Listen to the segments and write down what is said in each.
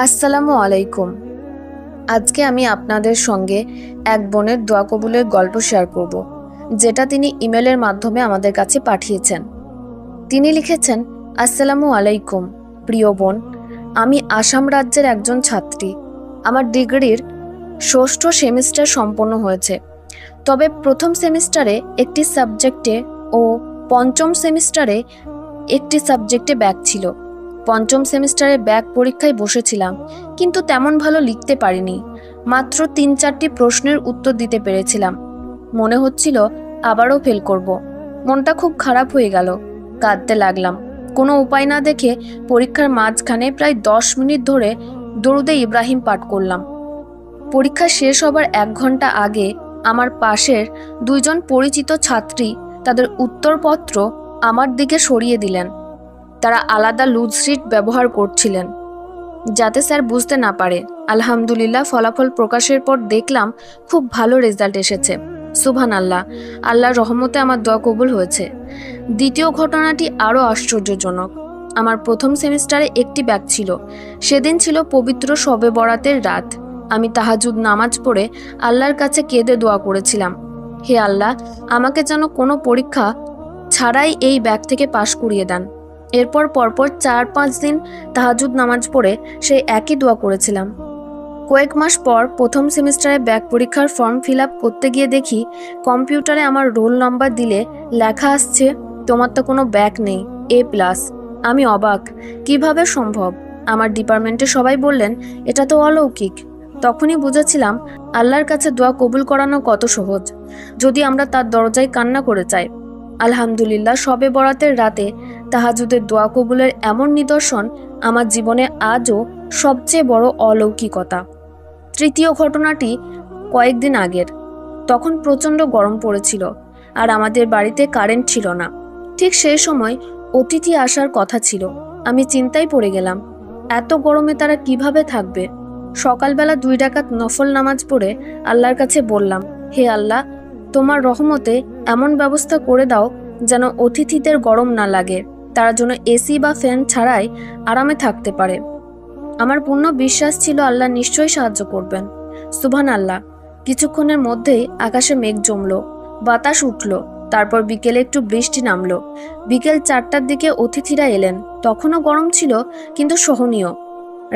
আসসালামু আলাইকুম। আজকে আমি আপনাদের সঙ্গে এক বোনের দোয়া কবুলের গল্প শেয়ার করব, যেটা তিনি ইমেলের মাধ্যমে আমাদের কাছে পাঠিয়েছেন। তিনি লিখেছেন, আসসালামু আলাইকুম প্রিয় বোন, আমি আসাম রাজ্যের একজন ছাত্রী। আমার ডিগ্রির ষষ্ঠ সেমিস্টার সম্পন্ন হয়েছে, তবে প্রথম সেমিস্টারে একটি সাবজেক্টে ও পঞ্চম সেমিস্টারে একটি সাবজেক্টে ব্যাক ছিল। পঞ্চম সেমিস্টারে ব্যাক পরীক্ষায় বসেছিলাম, কিন্তু তেমন ভালো লিখতে পারিনি। মাত্র 3-4টি প্রশ্নের উত্তর দিতে পেরেছিলাম। মনে হচ্ছিল আবারও ফেল করব। মনটা খুব খারাপ হয়ে গেল, কাঁদতে লাগলাম। কোনো উপায় না দেখে পরীক্ষার মাঝখানে প্রায় 10 মিনিট ধরে দরুদে ইব্রাহিম পাঠ করলাম। পরীক্ষা শেষ হবার 1 ঘন্টা আগে আমার পাশের 2জন পরিচিত ছাত্রী তাদের উত্তরপত্র আমার দিকে সরিয়ে দিলেন। তারা আলাদা লুজ শিট ব্যবহার করছিলেন, যাতে স্যার বুঝতে না পারে। আলহামদুলিল্লাহ, ফলাফল প্রকাশের পর দেখলাম খুব ভালো রেজাল্ট এসেছে। সুবহানাল্লাহ, আল্লাহর রহমতে আমার দোয়া কবুল হয়েছে। দ্বিতীয় ঘটনাটি আরও আশ্চর্যজনক। আমার প্রথম সেমিস্টারে একটি ব্যাক ছিল। সেদিন ছিল পবিত্র শবে বরাতের রাত। আমি তাহাজ্জুদ নামাজ পড়ে আল্লাহর কাছে কেঁদে দোয়া করেছিলাম, হে আল্লাহ, আমাকে যেন কোনো পরীক্ষা ছাড়াই এই ব্যাক থেকে পাশ করিয়ে দেন। এরপর পরপর 4-5 দিন তাহাজ্জুদ নামাজ পড়ে সেই একই দোয়া করেছিলাম। কয়েক মাস পর প্রথম সেমিস্টারে ব্যাক পরীক্ষার ফর্ম ফিল আপ করতে গিয়ে দেখি কম্পিউটারে আমার রোল নাম্বার দিলে লেখা আসছে, তোমার তো কোনো ব্যাক নেই, A+। আমি অবাক, কিভাবে সম্ভব? আমার ডিপার্টমেন্টে সবাই বললেন এটা তো অলৌকিক। তখনই বুঝেছিলাম আল্লাহর কাছে দোয়া কবুল করানো কত সহজ, যদি আমরা তার দরজায় কান্না করে চাই। আলহামদুলিল্লাহ, শবে বরাতের রাতে তাহাজ্জুদের দোয়া কবুলের এমন নিদর্শন আমার জীবনে আজও সবচেয়ে বড় অলৌকিকতা। তৃতীয় ঘটনাটি কয়েকদিন আগের। তখন প্রচণ্ড গরম পড়েছিল আর আমাদের বাড়িতে কারেন্ট ছিল না। ঠিক সেই সময় অতিথি আসার কথা ছিল। আমি চিন্তায় পড়ে গেলাম, এত গরমে তারা কিভাবে থাকবে। সকালবেলা 2 রাকাত নফল নামাজ পড়ে আল্লাহর কাছে বললাম, হে আল্লাহ, তোমার রহমতে এমন ব্যবস্থা করে দাও যেন অতিথিদের গরম না লাগে, তারা যেন এসি বা ফ্যান ছাড়াই আরামে থাকতে পারে। আমার পূর্ণ বিশ্বাস ছিল আল্লাহ নিশ্চয়ই সাহায্য করবেন। সুবহানাল্লাহ, কিছুক্ষণের মধ্যেই আকাশে মেঘ জমলো, বাতাস উঠলো, তারপর বিকেলে একটু বৃষ্টি নামলো। বিকেল 4টার দিকে অতিথিরা এলেন। তখনও গরম ছিল, কিন্তু সহনীয়।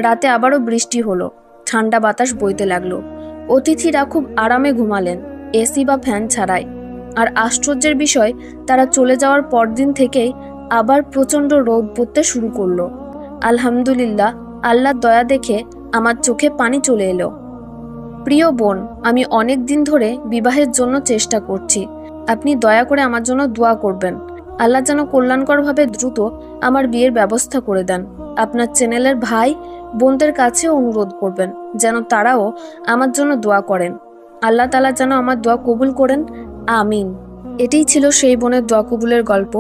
রাতে আবারও বৃষ্টি হলো, ঠান্ডা বাতাস বইতে লাগলো। অতিথিরা খুব আরামে ঘুমালেন, এসি বা ফ্যান ছাড়াই। আর আশ্চর্যের বিষয়, তারা চলে যাওয়ার পরদিন থেকেই আবার প্রচণ্ড রোদ পড়তে শুরু করলো। আলহামদুলিল্লাহ, আল্লাহর দয়া দেখে আমার চোখে পানি চলে এলো। প্রিয় বোন, আমি অনেক দিন ধরে বিবাহের জন্য চেষ্টা করছি। আপনি দয়া করে আমার জন্য দোয়া করবেন। আল্লাহ যেন কল্যাণকরভাবে দ্রুত আমার বিয়ের ব্যবস্থা করে দেন। আপনার চ্যানেলের ভাই বোনদের কাছেও অনুরোধ করবেন যেন তারাও আমার জন্য দোয়া করেন। আল্লাহ তাআলা যেন আমার দোয়া কবুল করেন, আমিন। এটাই ছিল সেই বোনের দোয়া কবুলের গল্প।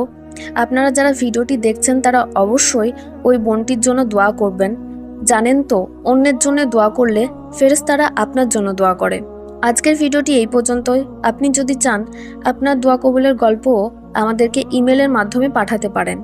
আপনারা যারা ভিডিওটি দেখছেন তারা অবশ্যই ওই বোনটির জন্য দোয়া করবেন। জানেন তো, অন্যের জন্য দোয়া করলে ফেরেশতারা আপনার জন্য দোয়া করে। আজকের ভিডিওটি এই পর্যন্তই। আপনি যদি চান আপনার দোয়া কবুলের গল্পও আমাদেরকে ইমেলের মাধ্যমে পাঠাতে পারেন।